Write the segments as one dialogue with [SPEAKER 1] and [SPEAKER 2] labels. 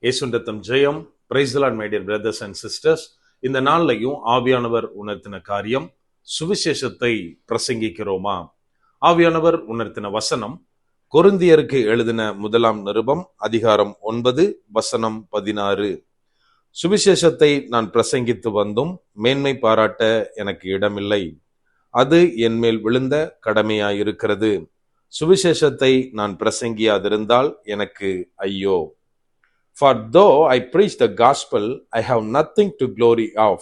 [SPEAKER 1] இயேசுவின் ஜெயம். Praise the lord my dear brothers and sisters. இந்த நாள்லையும் ஆவியானவர் உணர்த்தின காரியம், சுவிசேஷத்தை பிரசங்கிக்கிறோமா? ஆவியானவர் உணர்த்தின வசனம் கொரிந்தியருக்கு எழுதின 1 நிருபம் அதிகாரம் 9 வசனம் 16. சுவிசேஷத்தை நான் பிரசங்கித்து வந்தும் மேன்மை பாராட்ட எனக்கு இடமில்லை, அது என் மேல் விழுந்த கடமையாயிருக்கிறது. சுவிசேஷத்தை நான் பிரசங்கியாதிருந்தால் எனக்கு ஐயோ. For though I preach the gospel, I have nothing to glory of.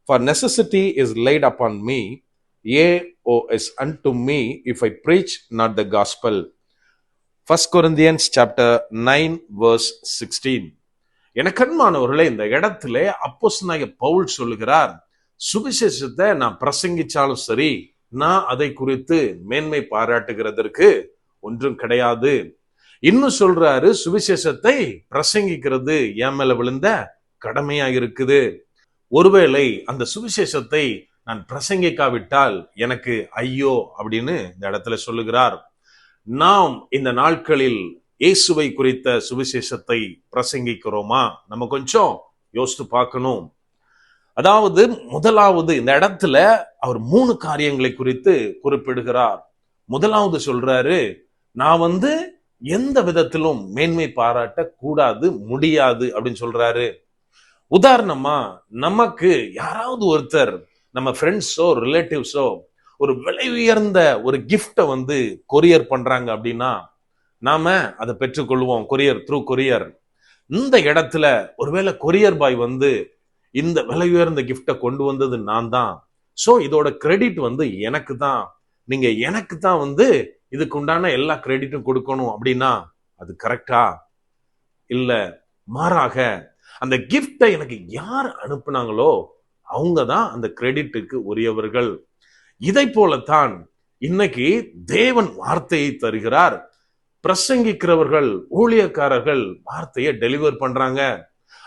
[SPEAKER 1] For necessity is laid upon me, yea, is unto me, if I preach not the gospel. 1 Corinthians chapter 9 verse 16. எனக்கன்மானவர்களே, இந்த இடத்துல அப்போஸ்தலனாகிய பவுல் சொல்லுகிறார், சுவிசேஷத்தை நான் பிரசங்கிச்சாலும் சரி, நான் அதை குறித்து மேன்மை பாராட்டுகிறதற்கு ஒன்றும் கிடையாது. இன்னும் சொல்றாரு, சுவிசேஷத்தை பிரசங்கிக்கிறது என் மேல விழுந்த கடமையா இருக்குது. ஒருவேளை அந்த சுவிசேஷத்தை நான் பிரசங்கிக்காவிட்டால் எனக்கு ஐயோ அப்படின்னு இந்த இடத்துல சொல்லுகிறார். நாம் இந்த நாட்களில் இயேசுவை குறித்த சுவிசேஷத்தை பிரசங்கிக்கிறோமா? நம்ம கொஞ்சம் யோசித்து பார்க்கணும். அதாவது முதலாவது இந்த இடத்துல அவர் 3 காரியங்களை குறித்து குறிப்பிடுகிறார். முதலாவது சொல்றாரு, நான் எந்த விதத்திலும் மேன்மை பாராட்ட கூடாது, முடியாது அப்படின்னு சொல்றாரு. உதாரணமா, நமக்கு யாராவது ஒருத்தர், நம்ம ஃப்ரெண்ட்ஸோ ரிலேட்டிவ்ஸோ ஒரு விலை உயர்ந்த ஒரு கிஃப்டை கொரியர் பண்றாங்க அப்படின்னா நாம அதை பெற்றுக்கொள்வோம், த்ரூ கொரியர். இந்த இடத்துல ஒருவேளை கொரியர் பாய் இந்த விலை உயர்ந்த கிஃப்டை கொண்டு வந்தது நான் தான், சோ இதோட கிரெடிட் எனக்கு தான், நீங்க எனக்கு தான் இதுக்கு உண்டான எல்லா கிரெடிட்டும் கொடுக்கணும் அப்படின்னா அது கரெக்டா? இல்ல, மாறாக அந்த கிஃப்டை எனக்கு யார் அனுப்புனாங்களோ அவங்க தான் அந்த கிரெடிட்டுக்கு உரியவர்கள். இதை போலத்தான் இன்னைக்கு தேவன் வார்த்தையை தருகிறார். பிரசங்கிக்கிறவர்கள், ஊழியக்காரர்கள் வார்த்தையை டெலிவர் பண்றாங்க.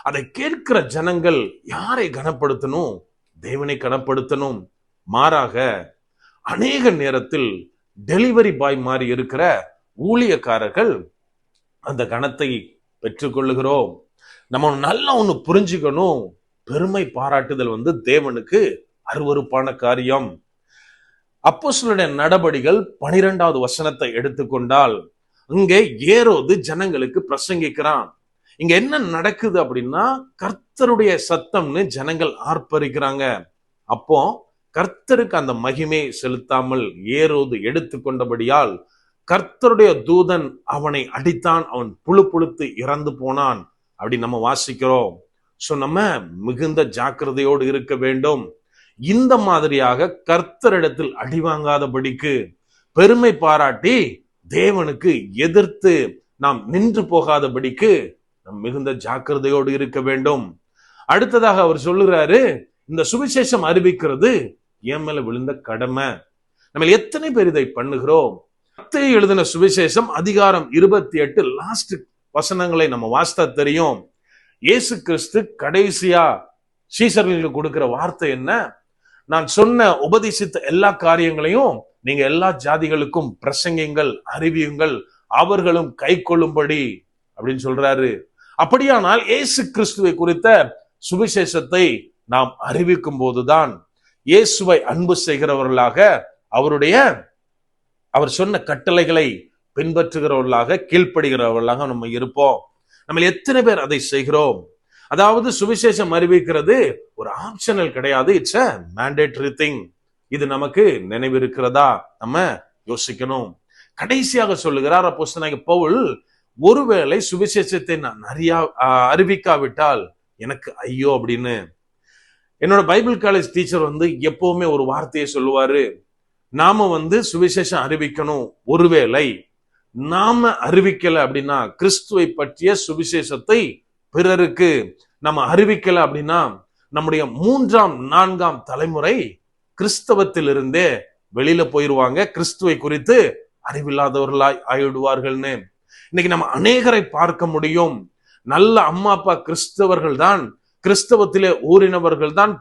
[SPEAKER 1] அதை கேட்கிற ஜனங்கள் யாரை கனப்படுத்தணும்? தேவனை கனப்படுத்தணும். மாறாக அநேக நேரத்தில் டெலிவரி பாய் மாதிரி இருக்கிற ஊழியக்காரர்கள் அந்த கணத்தை பெற்றுக்கொள்ளுகிறோம். நம்ம நல்லா ஒண்ணு புரிஞ்சுக்கணும், பெருமை பாராட்டுதல் தேவனுக்கு அருவருப்பான காரியம். அப்போஸ்தலருடைய நடபடிகள் 12வது வசனத்தை எடுத்துக்கொண்டால், இங்கே ஏரோது ஜனங்களுக்கு பிரசங்கிக்கிறான். இங்க என்ன நடக்குது அப்படின்னா, கர்த்தருடைய சத்தம்னு ஜனங்கள் ஆர்ப்பரிக்கிறாங்க. அப்போ கர்த்தருக்கு அந்த மகிமை செலுத்தாமல் ஏரோது எடுத்துக்கொண்டபடியால் கர்த்தருடைய தூதன் அவனை அடித்தான், அவன் புழு புழுத்து இறந்து போனான் அப்படி நம்ம வாசிக்கிறோம். சோ நம்ம மிகுந்த ஜாக்கிரதையோடு இருக்க வேண்டும். இந்த மாதிரியாக கர்த்தரிடத்தில் அடி வாங்காதபடிக்கு, பெருமை பாராட்டி தேவனுக்கு எதிர்த்து நாம் நின்று போகாதபடிக்கு நம் மிகுந்த ஜாக்கிரதையோடு இருக்க வேண்டும். அடுத்ததாக அவர் சொல்லுகிறாரு, இந்த சுவிசேஷம் அறிவிக்கிறது என் மேல விழுந்த கடமை. நம்ம எத்தனை பேர் இதை பண்ணுகிறோம்? மத்தேயு எழுதின சுவிசேஷம் அதிகாரம் 28 லாஸ்ட் வசனங்களை நம்ம வாசித்தா தெரியும். இயேசு கிறிஸ்து கடைசியா சீசர்களுக்கு கொடுக்கிற வார்த்தை என்ன? நான் சொன்ன உபதேசித்த எல்லா காரியங்களையும் நீங்க எல்லா ஜாதிகளுக்கும் பிரசங்கியுங்கள், அறிவியுங்கள், அவர்களும் கை கொள்ளும்படி அப்படின்னு சொல்றாரு. அப்படியானால் இயேசு கிறிஸ்துவை குறித்த சுவிசேஷத்தை நாம் அறிவிக்கும் போதுதான் இயேசுவை அன்பு செய்கிறவர்களாக, அவர் சொன்ன கட்டளைகளை பின்பற்றுகிறவர்களாக, கீழ்ப்படுகிறவர்களாக நம்ம இருப்போம். நம்ம எத்தனை பேர் அதை செய்கிறோம்? அதாவது சுவிசேஷம் அறிவிக்கிறது ஒரு ஆப்ஷனல் கிடையாது, இட்ஸ் a mandatory thing. இது நமக்கு நினைவு இருக்கிறதா? நம்ம யோசிக்கணும். கடைசியாக சொல்லுகிறார் அப்போஸ்தலனாகிய பவுல், ஒருவேளை சுவிசேஷத்தை நான் அறிவிக்காவிட்டால் எனக்கு ஐயோ அப்படின்னு. என்னோட பைபிள் காலேஜ் டீச்சர் எப்பவுமே ஒரு வார்த்தையை சொல்லுவாரு, நாம சுவிசேஷம் அறிவிக்கணும். ஒருவேளை நாம அறிவிக்கல அப்படின்னா, கிறிஸ்துவை பற்றிய சுவிசேஷத்தை பிறருக்கு நம்ம அறிவிக்கல அப்படின்னா, நம்முடைய 3ஆம் 4ஆம் தலைமுறை கிறிஸ்தவத்திலிருந்தே வெளியில போயிருவாங்க, கிறிஸ்துவை குறித்து அறிவில்லாதவர்களாய் ஆயிடுவார்கள்னு. இன்னைக்கு நம்ம அநேகரை பார்க்க முடியும். நல்ல அம்மா அப்பா கிறிஸ்தவர்கள் தான், கிறிஸ்தவத்திலே ஊறினவர்கள் தான்,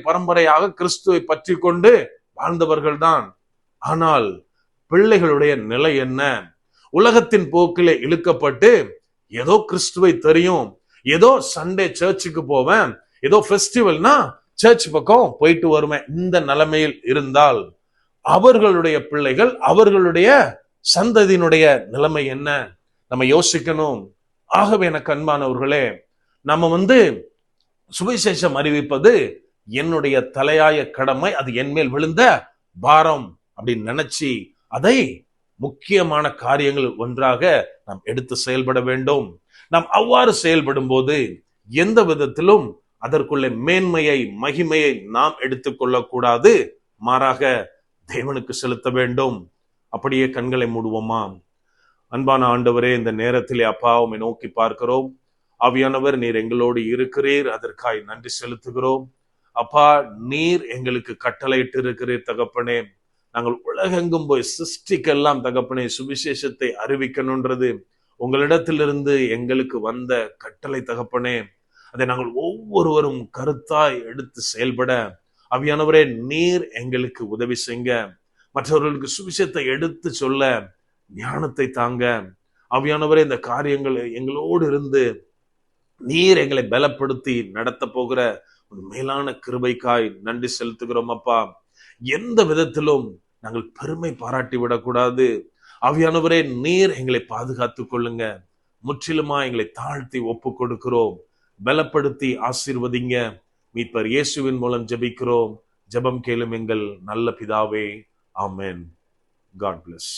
[SPEAKER 1] பரம்பரையாக கிறிஸ்துவை பற்றி கொண்டு வாழ்ந்தவர்கள் தான். ஆனால் பிள்ளைகளுடைய நிலை என்ன? உலகத்தின் போக்கிலே இழுக்கப்பட்டு ஏதோ கிறிஸ்துவை தெரியும், ஏதோ சண்டே சர்ச்சுக்கு போவேன், ஏதோ ஃபெஸ்டிவல்னா சர்ச் பக்கம் போயிட்டு வருவேன், இந்த நிலைமையில் இருந்தால் அவர்களுடைய பிள்ளைகள், அவர்களுடைய சந்ததியினுடைய நிலைமை என்ன நம்ம யோசிக்கணும். ஆகவே எனக்கு அன்பானவர்களே, நம்ம சுவிசேஷம் அறிவிப்பது என்னுடைய தலையாய கடமை, அது என் மேல் விழுந்த பாரம் அப்படின்னு நினைச்சு அதை முக்கியமான காரியங்கள் ஒன்றாக நாம் எடுத்து செயல்பட வேண்டும். நாம் அவ்வாறு செயல்படும் போது எந்த விதத்திலும் அதற்குள்ள மேன்மையை, மகிமையை நாம் எடுத்துக்கொள்ளக்கூடாது, மாறாக தேவனுக்கு செலுத்த வேண்டும். அப்படியே கண்களை மூடுவோமா? அன்பான ஆண்டவரே, இந்த நேரத்திலே அப்பா உம்மை நோக்கி பார்க்கிறோம். ஆவியானவர், நீர் எங்களோடு இருக்கிறீர், அதற்காய் நன்றி செலுத்துகிறோம். அப்பா, நீர் எங்களுக்கு கட்டளையிட்டு இருக்கிறீர் தகப்பனே. நாங்கள் உலகெங்கும் போய் சிருஷ்டிக்கெல்லாம் தகப்பனே சுவிசேஷத்தை அறிவிக்கணுன்றது உங்களிடத்திலிருந்து எங்களுக்கு வந்த கட்டளை தகப்பனே. அதை நாங்கள் ஒவ்வொருவரும் கருத்தாய் எடுத்து செயல்பட ஆவியானவரே நீர் எங்களுக்கு உதவி செய்யுங்க. மற்றவர்களுக்கு சுவிசேஷத்தை எடுத்து சொல்ல ஞானத்தை தாங்க. ஆவியானவரே, இந்த காரியங்கள் எங்களோடு இருந்து நீர் எங்களை பலப்படுத்தி நடத்த போகிற ஒரு மேலான கிருபைக்காய் நன்றி செலுத்துகிறோம் அப்பா. எந்த விதத்திலும் நாங்கள் பெருமை பாராட்டி விடக்கூடாது. ஆவியானவரே, நீர் எங்களை பாதுகாத்துக் கொள்ளுங்க. முற்றிலுமா எங்களை தாழ்த்தி ஒப்பு கொடுக்கிறோம். பலப்படுத்தி ஆசீர்வதிங்க. மீட்பர் இயேசுவின் மூலம் ஜெபிக்கிறோம். ஜெபம் கேளும் எங்கள் நல்ல பிதாவே. ஆமென். God bless.